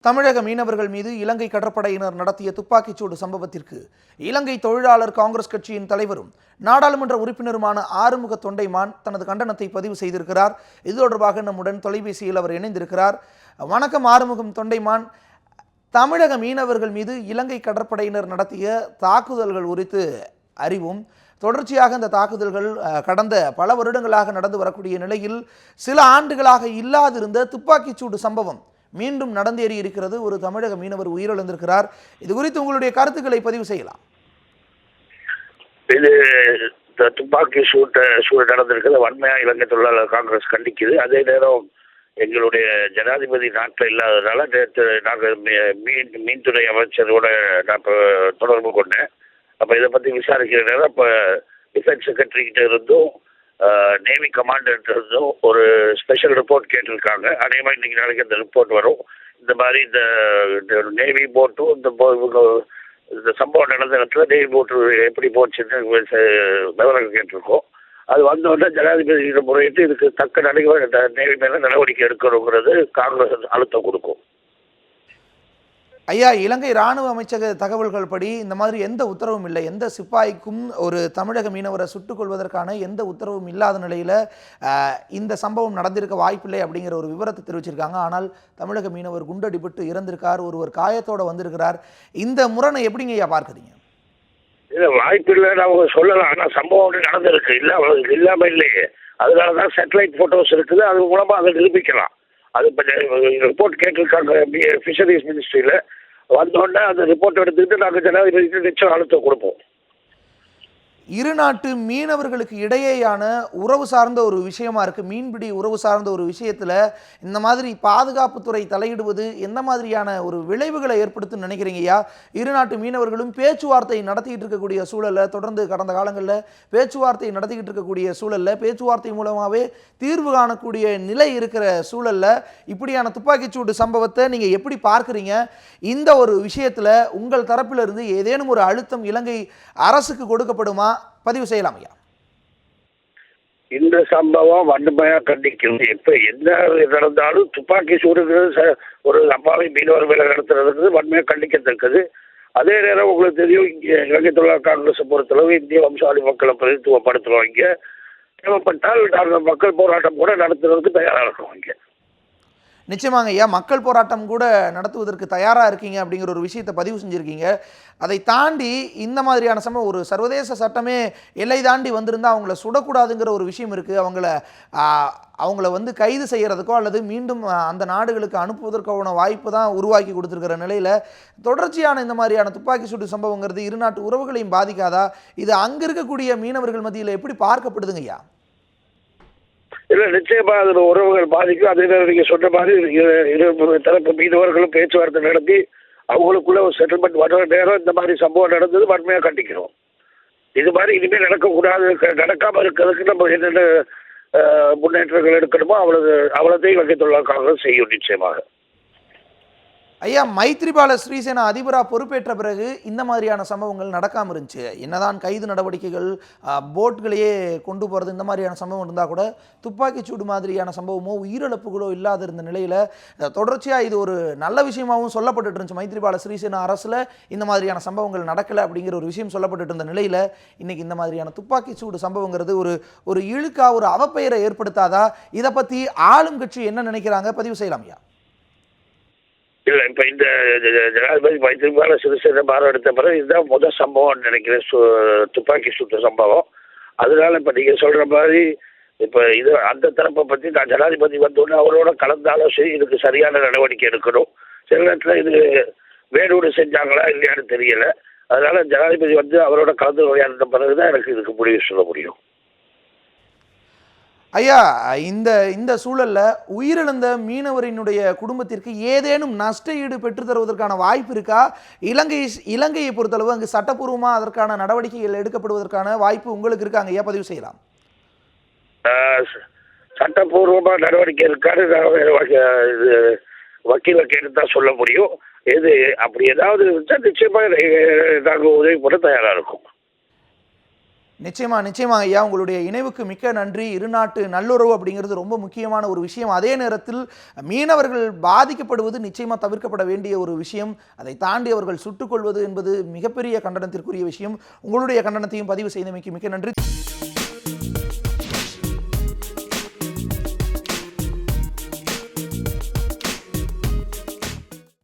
தமிழக மீனவர்கள் மீது இலங்கை கடற்படையினர் நடத்திய துப்பாக்கிச்சூடு சம்பவத்திற்கு இலங்கை தொழிலாளர் காங்கிரஸ் கட்சியின் தலைவரும் நாடாளுமன்ற உறுப்பினருமான ஆறுமுக தொண்டைமான் தனது கண்டனத்தை பதிவு செய்திருக்கிறார். இது தொடர்பாக நம்முடன் தொலைபேசியில் அவர் இணைந்திருக்கிறார். வணக்கம் ஆறுமுகம் தொண்டைமான். தமிழக மீனவர்கள் மீது இலங்கை கடற்படையினர் நடத்திய தாக்குதல்கள் குறித்து அறிவும், தொடர்ச்சியாக இந்த தாக்குதல்கள் கடந்த பல வருடங்களாக நடந்து வரக்கூடிய நிலையில் சில ஆண்டுகளாக இல்லாதிருந்த துப்பாக்கிச்சூடு சம்பவம் மீண்டும் நடந்தேறி இருக்கிறது. ஒரு தமிழக மீனவர் உயிரிழந்திருக்கிறார். இது குறித்து உங்களுடைய கருத்துக்களை பதிவு செய்யலாம். இது துப்பாக்கி சூடு நடந்திருக்கிறது வன்மையா இலங்கை தொழிலாளர் காங்கிரஸ் கண்டிக்குது. அதே நேரம் எங்களுடைய ஜனாதிபதி நாட்டில் இல்லாததுனால நேற்று நாங்கள் மீன்துறை அமைச்சரோட நான் தொடர்பு கொண்டேன். அப்போ இதை பற்றி விசாரிக்கிற நேரம் இப்போ டிஃபென்ஸ் செக்ரட்டரிக்கிட்ட இருந்தும் நேவி கமாண்டர்கிட்ட இருந்தும் ஒரு ஸ்பெஷல் ரிப்போர்ட் கேட்டிருக்காங்க. அதே மாதிரி இன்றைக்கி நாளைக்கு அந்த ரிப்போர்ட் வரும். இந்த மாதிரி இந்த நேவி போட்டும் இந்த சம்பவம் நடந்த இடத்துல நேவி போட்டு எப்படி போச்சுன்னு விவரம் கேட்டிருக்கோம். அது வந்தோடனே ஜனாதிபதியிடம் முறையிட்டு இதுக்கு தக்க நேவி மேலே நடவடிக்கை எடுக்கணுங்கிறது காங்கிரஸ் அழுத்தம் கொடுக்கும். ஐயா, இலங்கை இராணுவ அமைச்சக தகவல்கள் படி இந்த மாதிரி எந்த உத்தரவும் இல்லை. எந்த சிப்பாய்க்கும் ஒரு தமிழக மீனவரை சுட்டுக் கொள்வதற்கான எந்த உத்தரவும் இல்லாத நிலையில் இந்த சம்பவம் நடந்திருக்க வாய்ப்பில்லை அப்படிங்கிற ஒரு விவரத்தை தெரிவிச்சிருக்காங்க. ஆனால் தமிழக மீனவர் குண்டடிபட்டு இறந்திருக்கார், ஒருவர் காயத்தோடு வந்திருக்கிறார். இந்த முரணை எப்படிங்க ஐயா பார்க்குறீங்க? இல்லை, வாய்ப்பு இல்லைன்னு அவங்க சொல்லலாம். ஆனால் சம்பவம் நடந்திருக்கு, இல்லாமல் இல்லையே. அதனால தான் சேட்டலைட் ஃபோட்டோஸ் இருக்குது, அது மூலமாக அதை நிரூபிக்கலாம். அது இப்போ ரிப்போர்ட் கேட்டிருக்காங்க ஃபிஷரிஸ் மினிஸ்ட்ரியில். வந்தோடனே அந்த ரிப்போர்ட் எடுத்துக்கிட்டு நாங்கள் ஜனாதிபதிக்கு நிச்சயம் அழுத்தம் கொடுப்போம். இரு நாட்டு மீனவர்களுக்கு இடையேயான உறவு சார்ந்த ஒரு விஷயமா இருக்கு. மீன்பிடி உறவு சார்ந்த ஒரு விஷயத்துல இந்த மாதிரி பாதுகாப்புத்துறை தலையிடுவது எந்த மாதிரியான ஒரு விளைவுகளை ஏற்படுத்தும் நினைக்கிறீங்க ஐயா? இரு நாட்டு மீனவர்களும் பேச்சுவார்த்தை நடத்திக்கிட்டு இருக்கக்கூடிய சூழல்ல, தொடர்ந்து கடந்த காலங்களில் பேச்சுவார்த்தை நடத்திக்கிட்டு இருக்கக்கூடிய சூழல்ல, பேச்சுவார்த்தை மூலமாகவே தீர்வு காணக்கூடிய நிலை இருக்கிற சூழல்ல இப்படியான துப்பாக்கிச்சூடு சம்பவத்தை நீங்க எப்படி பார்க்குறீங்க? இந்த ஒரு விஷயத்துல உங்கள் தரப்பிலிருந்து ஏதேனும் ஒரு அழுத்தம் இலங்கை அரசுக்கு கொடுக்கப்படுமா? பதிவு செய்யலாம் ஐயா. இந்த சம்பவம் வன்மையாக கண்டிக்கிறது. எப்ப என்ன நடந்தாலும் துப்பாக்கி சூடுங்கிறது ஒரு அப்பாவி மீனவர் மேல நடத்துறதுக்கு வன்மையாக கண்டிக்கத்தக்கது. அதே நேரம் உங்களுக்கு தெரியும், இங்கே இலங்கை தொழிலாளர் காங்கிரஸை பொறுத்தளவு இந்திய வம்சாவளி மக்களை பிரதித்துவப்படுத்துறோம். இங்கே தேவைப்பட்டால் நாங்கள் மக்கள் போராட்டம் கூட நடத்துறதுக்கு தயாராக இருக்கோம். இங்கே நிச்சயமாங்க ஐயா, மக்கள் போராட்டம் கூட நடத்துவதற்கு தயாராக இருக்கீங்க அப்படிங்கிற ஒரு விஷயத்தை பதிவு செஞ்சுருக்கீங்க. அதை தாண்டி இந்த மாதிரியான சம்பவம் ஒரு சர்வதேச சட்டமே எல்லை தாண்டி வந்திருந்தால் அவங்கள சுடக்கூடாதுங்கிற ஒரு விஷயம் இருக்குது. அவங்கள வந்து கைது செய்கிறதுக்கோ அல்லது மீண்டும் அந்த நாடுகளுக்கு அனுப்புவதற்கான வாய்ப்பு தான் உருவாக்கி கொடுத்துருக்கிற நிலையில் தொடர்ச்சியான இந்த மாதிரியான துப்பாக்கி சூடு சம்பவங்கிறது இரு நாட்டு உறவுகளையும் பாதிக்காதா? இது அங்கே இருக்கக்கூடிய மீனவர்கள் மத்தியில் எப்படி பார்க்கப்படுதுங்க ஐயா? இல்லை, நிச்சயமா அதில் உறவுகள் பாதிக்கும். அதே நேரம் நீங்கள் சொன்ன மாதிரி இரு தரப்பு மீனவர்களும் பேச்சுவார்த்தை நடத்தி அவங்களுக்குள்ள ஒரு செட்டில்மெண்ட் வர நேரம் இந்த மாதிரி சம்பவம் நடந்தது வன்மையாக கண்டிக்கிறோம். இது மாதிரி இனிமேல் நடக்கக்கூடாது, நடக்காமல் இருக்கிறதுக்கு நம்ம என்னென்ன முன்னேற்றங்கள் எடுக்கணுமோ அவ்வளோத்தையும் இலங்கை தொழிலாளர் காங்கிரஸ் செய்யும் நிச்சயமாக. ஐயா, மைத்ரிபால சிறிசேனா அதிபராக பொறுப்பேற்ற பிறகு இந்த மாதிரியான சம்பவங்கள் நடக்காமல் இருந்துச்சு. என்னதான் கைது நடவடிக்கைகள், போட்களையே கொண்டு போகிறது, இந்த மாதிரியான சம்பவம் இருந்தால் கூட துப்பாக்கிச்சூடு மாதிரியான சம்பவமோ உயிரிழப்புகளோ இல்லாத இருந்த நிலையில் தொடர்ச்சியாக இது ஒரு நல்ல விஷயமாகவும் சொல்லப்பட்டு இருந்துச்சு. மைத்ரிபால சிறிசேனா அரசில் இந்த மாதிரியான சம்பவங்கள் நடக்கலை அப்படிங்கிற ஒரு விஷயம் சொல்லப்பட்டு இருந்த நிலையில் இன்னைக்கு இந்த மாதிரியான துப்பாக்கிச்சூடு சம்பவங்கிறது ஒரு இழுக்கா, ஒரு அவப்பெயரை ஏற்படுத்தாதா? இதை பற்றி ஆளும் கட்சி என்ன நினைக்கிறாங்க? பதிவு செய்யலாம் ஐயா. இல்லை, இப்போ இந்த ஜனாதிபதி மைத்ரிபால சிறிசேனா பாரம் எடுத்த பிறகு இதுதான் முதல் சம்பவம் நினைக்கிறேன், துப்பாக்கி சுட்ட சம்பவம். அதனால இப்போ நீங்கள் சொல்கிற மாதிரி இப்போ இது அந்த தரப்பை பற்றி நான் ஜனாதிபதி வந்தோடனே அவரோட கலந்தாலும் சரி, இதுக்கு சரியான நடவடிக்கை எடுக்கணும். சில நேரத்தில் இது வேலூர் செஞ்சாங்களா இல்லையான்னு தெரியலை. அதனால ஜனாதிபதி வந்து அவரோட கலந்து விளையாடின பிறகு தான் எனக்கு இதுக்கு முடிவு சொல்ல முடியும். ஐயா, இந்த சூழல்ல உயிரிழந்த மீனவரினுடைய குடும்பத்திற்கு ஏதேனும் நஷ்ட ஈடு பெற்று தருவதற்கான வாய்ப்பு இருக்கா? இலங்கையை பொறுத்தளவு அங்கு சட்டப்பூர்வமாக அதற்கான நடவடிக்கைகள் எடுக்கப்படுவதற்கான வாய்ப்பு உங்களுக்கு இருக்காங்க ஐயா? பதிவு செய்யலாம். சட்டப்பூர்வமாக நடவடிக்கை இருக்காது, இது வக்கீலை கேட்டு தான் சொல்ல முடியும். எது அப்படி ஏதாவது இருந்தால் நிச்சயமாக நாங்கள் உதவி பண்ண தயாராக இருக்கும். நிச்சயமா நிச்சயமா ஐயா, உங்களுடைய இணைவுக்கு மிக்க நன்றி. இருநாட்டு நல்லுறவு அப்படிங்கிறது ரொம்ப முக்கியமான ஒரு விஷயம். அதே நேரத்தில் மீனவர்கள் பாதிக்கப்படுவது நிச்சயமா தவிர்க்கப்பட வேண்டிய ஒரு விஷயம். அதை தாண்டி அவர்கள் சுட்டுக் கொள்வது என்பது மிகப்பெரிய கண்டனத்திற்குரிய விஷயம். உங்களுடைய கண்டனத்தையும் பதிவு செய்தமைக்கு மிக்க நன்றி.